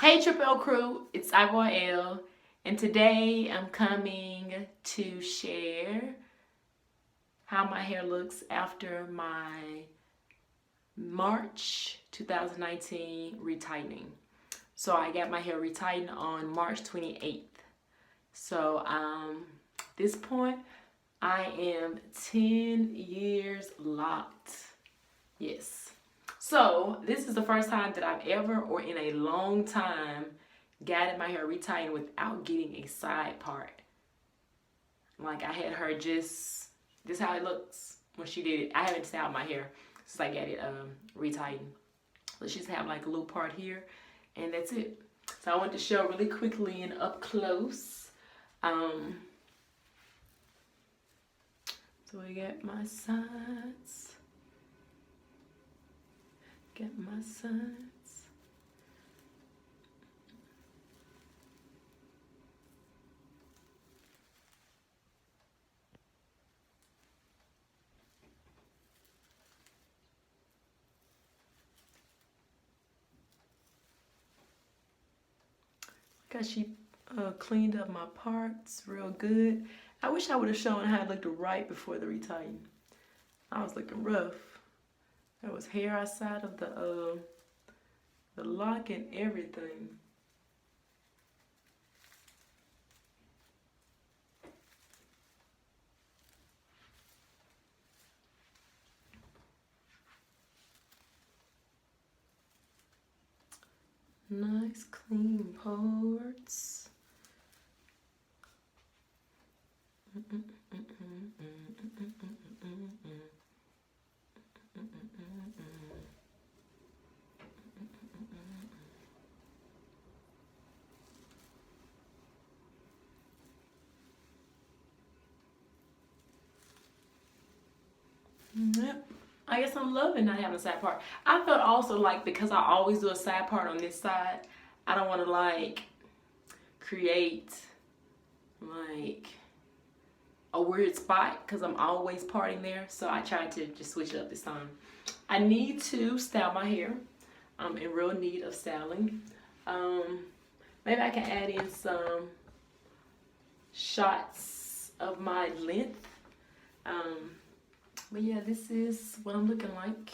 Hey Triple L crew, it's ibyl, and today I'm coming to share how my hair looks after my March 2019 retightening. So I got my hair retightened on March 28th. So at this point, I am 10 years locked. Yes. So this is the first time that I've ever, or in a long time, gotten my hair retightened without getting a side part. Like I had her just, this is how it looks when she did it. I haven't styled my hair since I got it retightened. So she just have like a little part here, and that's it. So I want to show really quickly and up close. So we got my sides. Get my sides. Got she cleaned up my parts real good. I wish I would have shown how it looked right before the retighten. I was looking rough. There was hair outside of the lock and everything. Nice clean parts. Yep. I guess I'm loving not having a side part. I felt also like because I always do a side part on this side, I don't want to like create like a weird spot because I'm always parting there. So I tried to just switch it up this time. I need to style my hair. I'm in real need of styling. Maybe I can add in some shots of my length. But yeah, this is what I'm looking like.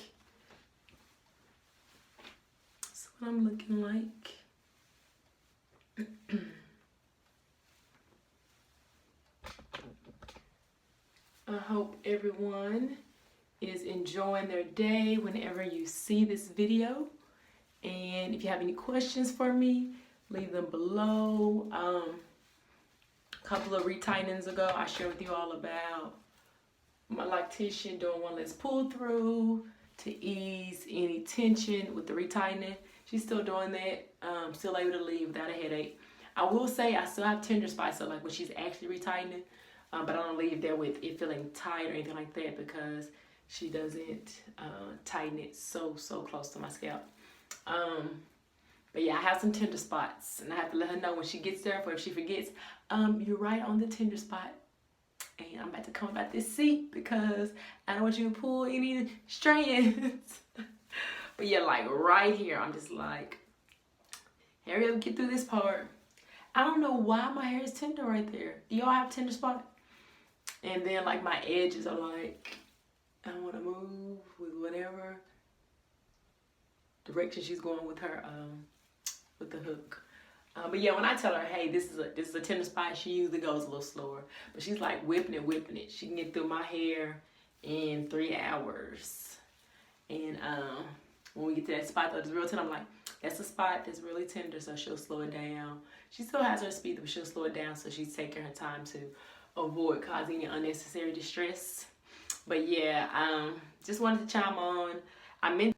This is what I'm looking like. I hope everyone is enjoying their day whenever you see this video. And if you have any questions for me, leave them below. A couple of retightenings ago, I shared with you all about my loctician doing one less pull through to ease any tension with the retightening. She's still doing that. Still able to leave without a headache. I will say I still have tender spots, so like when she's actually retightening, but I don't leave there with it feeling tight or anything like that because she doesn't tighten it so close to my scalp. But yeah, I have some tender spots, and I have to let her know when she gets there, or if she forgets, you're right on the tender spot. And I'm about to come about this seat because I don't want you to pull any strands. But yeah, like right here, I'm just like, hurry up, get through this part. I don't know why my hair is tender right there. Do y'all have tender spot? And then like my edges are like, I don't want to move with whatever direction she's going with her, with the hook. But yeah, when I tell her, hey, this is a tender spot, she usually goes a little slower. But she's like whipping it. She can get through my hair in 3 hours. And when we get to that spot that's real tender, I'm like, that's a spot that's really tender, so she'll slow it down. She still has her speed, but she'll slow it down, so she's taking her time to avoid causing any unnecessary distress. But yeah, just wanted to chime on. I meant